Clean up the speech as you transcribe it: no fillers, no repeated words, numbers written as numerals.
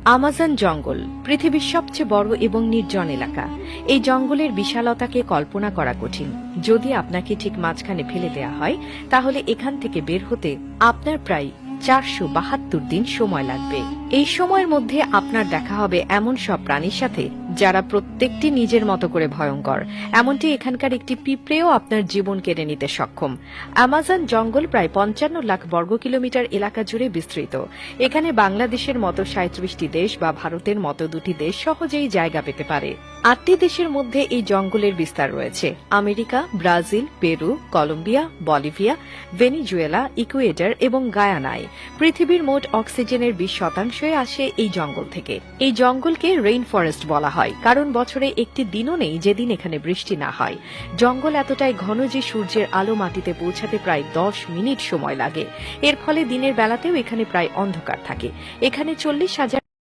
Amazon জঙ্গল পৃথিবীর সবচেয়ে বড় এবং নির্জন এলাকা। এই জঙ্গলের বিশালতাকে কল্পনা করা কঠিন। যদি আপনাকে ঠিক মাঝখানে ফেলে দেয়া হয়, তাহলে এখান থেকে বের হতে আপনার প্রায় 472 দিন সময় লাগবে। এই সময়ের মধ্যে আপনার দেখা হবে এমন সব প্রাণীর সাথে যারা প্রত্যেকটি নিজের মতো করে ভয়ঙ্কর। এমনটি এখানকার একটি পিঁপড়েও আপনার জীবন কেড়ে নিতে সক্ষম। আমাজন জঙ্গল প্রায় 55 লাখ বর্গ কিলোমিটার এলাকা জুড়ে বিস্তৃত। এখানে বাংলাদেশের মতো 37টি দেশ বা ভারতের মতো 2টি দেশ সহজেই জায়গা পেতে পারে। 8টি দেশের মধ্যে এই জঙ্গলের বিস্তার রয়েছে: America, Brazil, Peru, Colombia, Bolivia, Venezuela, Ecuador এবং গায়ানায়। পৃথিবীর মোট অক্সিজেনের 20% আসে এই জঙ্গল থেকে। এই জঙ্গলকে রেইন ফরেস্ট বলা হয়, কারণ বছরে একটি দিনও নেই যেদিন এখানে বৃষ্টি না হয়। জঙ্গল এতটাই ঘন যে সূর্যের আলো মাটিতে পৌঁছাতে প্রায় 10 মিনিট সময় লাগে। এর ফলে দিনের বেলাতেও এখানে প্রায় অন্ধকার থাকে। এখানে 40,000